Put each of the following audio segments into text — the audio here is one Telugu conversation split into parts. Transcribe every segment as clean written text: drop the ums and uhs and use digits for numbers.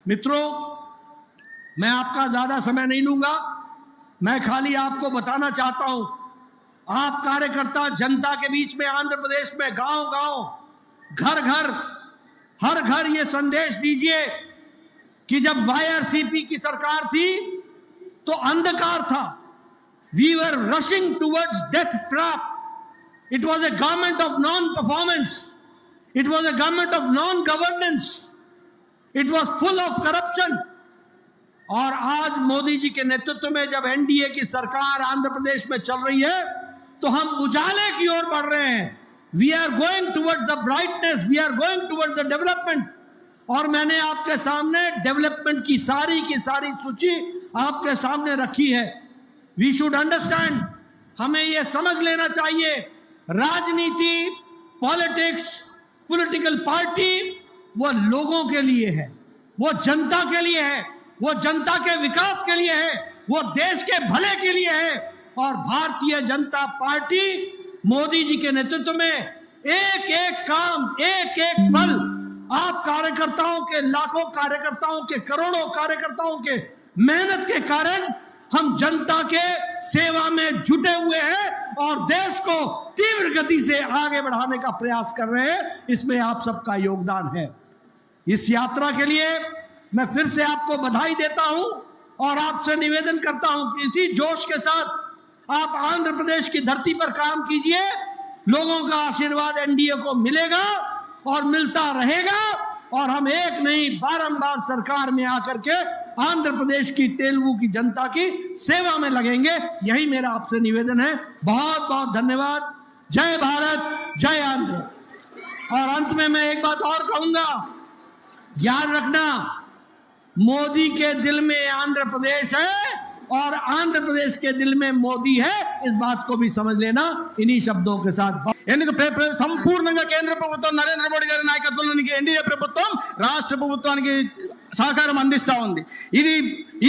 मित्रों, मैं आपका ज्यादा समय नहीं लूंगा। मैं खाली आपको बताना चाहता हूं, आप कार्यकर्ता जनता के बीच में आंध्र प्रदेश में गांव गांव घर घर हर घर ये संदेश दीजिए कि जब वाईआरसीपी की सरकार थी तो अंधकार था। We were rushing towards death trap. It was a government of non performance, it was a government of non governance, it was full of corruption. और आज मोदी जी के नेतृत्व में जब एनडीए की सरकार आंध्र प्रदेश में चल रही है तो हम उजाले की ओर बढ़ रहे हैं। We are going towards the brightness, we are going towards the development. और मैंने आपके सामने डेवलपमेंट की सारी सूची आपके सामने रखी है। वी शुड अंडरस्टैंड, हमें यह समझ लेना चाहिए, राजनीति, पॉलिटिक्स, पॉलिटिकल पार्टी वो लोगों के लिए है, वो जनता के लिए है, वो जनता के विकास के लिए है, वो देश के भले के लिए है। और भारतीय जनता पार्टी मोदी जी के नेतृत्व में एक एक काम, एक एक पल आप कार्यकर्ताओं के, लाखों कार्यकर्ताओं के, करोड़ों कार्यकर्ताओं के मेहनत के कारण हम जनता के सेवा में जुटे हुए हैं और देश को तीव्र गति से आगे बढ़ाने का प्रयास कर रहे हैं। इसमें आप सबका योगदान है। इस यात्रा के लिए मैं फिर से आपको बधाई देता हूं और आपसे निवेदन करता हूं कि इसी जोश के साथ आप आंध्र प्रदेश की धरती पर काम कीजिए। लोगों का आशीर्वाद एनडीए को मिलेगा और मिलता रहेगा और हम एक नहीं बारंबार सरकार में आकर के आंध्र प्रदेश की, तेलुगु की जनता की सेवा में लगेंगे। यही मेरा आपसे निवेदन है। बहुत बहुत धन्यवाद। जय भारत, जय आंध्र। और अंत में मैं एक बात और कहूंगा, याद रखना, मोदी के दिल में आंध्र प्रदेश है और आंध्र प्रदेश के दिल में मोदी है। इस बात को भी समझ लेना। इन्हीं शब्दों के साथ సంపూర్ణంగా కేంద్ర ప్రభుత్వం నరేంద్ర మోడీ గారి నాయకత్వంలోని ఎన్డీఏ ప్రభుత్వం రాష్ట్ర ప్రభుత్వానికి సహకారం అందిస్తా ఉంది.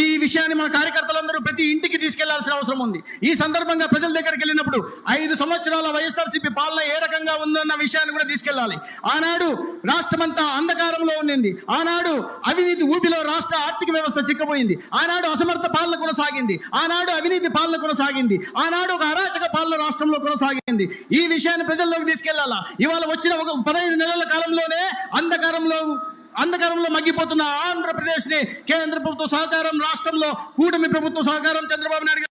ఈ విషయాన్ని మన కార్యకర్తలందరూ ప్రతి ఇంటికి తీసుకెళ్లాల్సిన అవసరం ఉంది. ఈ సందర్భంగా ప్రజల దగ్గరికి వెళ్ళినప్పుడు 5 సంవత్సరాల వైఎస్ఆర్సీపీ పాలన ఏ రకంగా ఉందన్న విషయాన్ని కూడా తీసుకెళ్లాలి. ఆనాడు రాష్ట్రమంతా అంధకారంలో ఉండింది. ఆనాడు అవినీతి ఊపిలో రాష్ట్ర ఆర్థిక వ్యవస్థ చిక్కపోయింది. ఆనాడు అసమర్థ పాలన కొనసాగింది. ఆనాడు అవినీతి పాలన కొనసాగింది. ఆనాడు ఒక అరాచక పాలన రాష్ట్రంలో కొనసాగింది. ఈ విషయాన్ని ప్రజల్లోకి తీసుకెళ్లాలా. ఇవాళ వచ్చిన ఒక 15 నెలల కాలంలోనే అంధకారంలో మగ్గిపోతున్న ఆంధ్రప్రదేశ్ ని కేంద్ర ప్రభుత్వ సహకారం, రాష్ట్రంలో కూటమి ప్రభుత్వ సహకారం, చంద్రబాబు నాయుడు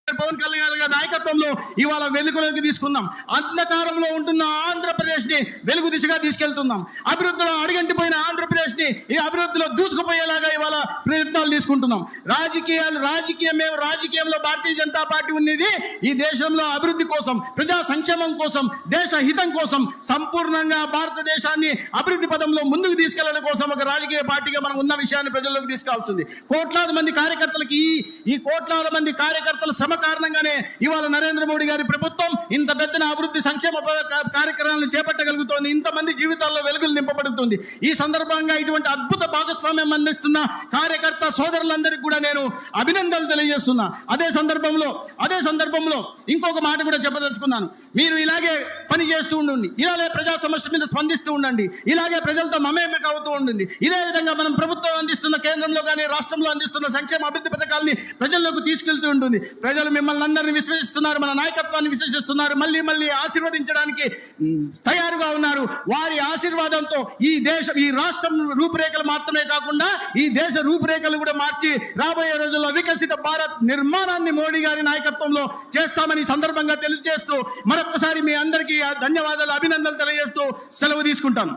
పవన్ కళ్యాణ్ గారి నాయకత్వంలో ఇవాళ వెలుగులోకి తీసుకుందాం. అంధకారంలో ఉంటున్న ఆంధ్రప్రదేశ్ ని వెలుగు దిశగా తీసుకెళ్తున్నాం. అభివృద్ధిలో అడుగంటిపోయిన ఆంధ్రప్రదేశ్ ని ఈ అభివృద్ధిలో దూసుకుపోయేలాగా ఇవాళ ప్రయత్నాలు తీసుకుంటున్నాం. రాజకీయంలో భారతీయ జనతా పార్టీ ఉన్నది ఈ దేశంలో అభివృద్ధి కోసం, ప్రజా సంక్షేమం కోసం, దేశ హితం కోసం, సంపూర్ణంగా భారతదేశాన్ని అభివృద్ధి పదంలో ముందుకు తీసుకెళ్లడం కోసం ఒక రాజకీయ పార్టీగా మనం ఉన్న విషయాన్ని ప్రజల్లోకి తీసుకెళ్తుంది. కోట్లాది మంది కార్యకర్తలకి ఈ కోట్లాది మంది కార్యకర్తల శ్రమ కారణంగానే ఇవాళ నరేంద్ర మోడీ గారి ప్రభుత్వం ఇంత పెద్ద అభివృద్ధి సంక్షేమ కార్యక్రమాలను చేపట్టగలుగుతోంది. ఇంతమంది జీవితాల్లో వెలుగులు నింపబడుతుంది. ఈ సందర్భంగా ఇటువంటి అద్భుత భాగస్వామ్యం అందిస్తున్న కార్యకర్త సోదరులందరికీ కూడా నేను అభినందనలు తెలియజేస్తున్నా. అదే సందర్భంలో ఇంకొక మాట కూడా చెప్పదలుచుకున్నాను. మీరు ఇలాగే పని చేస్తూ ఉండండి, ఇలాగే ప్రజా సమస్య మీద స్పందిస్తూ ఉండండి, ఇలాగే ప్రజలతో మమేకం అవుతూ ఉండండి. ఇదే విధంగా మనం ప్రభుత్వం అందిస్తున్న, కేంద్రంలో కానీ రాష్ట్రంలో అందిస్తున్న సంక్షేమ అభివృద్ధి పథకాలని ప్రజల్లోకి తీసుకెళ్తూ ఉంటుంది. ప్రజలు మిమ్మల్ని అందరినీ విశ్వసిస్తున్నారు, మన నాయకత్వాన్ని విశ్వసిస్తున్నారు, మళ్ళీ ఆశీర్వదించడానికి తయారుగా ఉన్నారు. వారి ఆశీర్వాదంతో ఈ రాష్ట్రం రూపురేఖలు మాత్రమే కాకుండా ఈ దేశ రూపురేఖలు కూడా మార్చి రాబోయే రోజుల్లో వికసిత భారత్ నిర్మాణాన్ని మోడీ గారి నాయకత్వంలో చేస్తామని సందర్భంగా తెలియజేస్తూ మరొకసారి మీ అందరికీ ధన్యవాదాలు, అభినందనలు తెలియజేస్తూ సెలవు తీసుకుంటాను.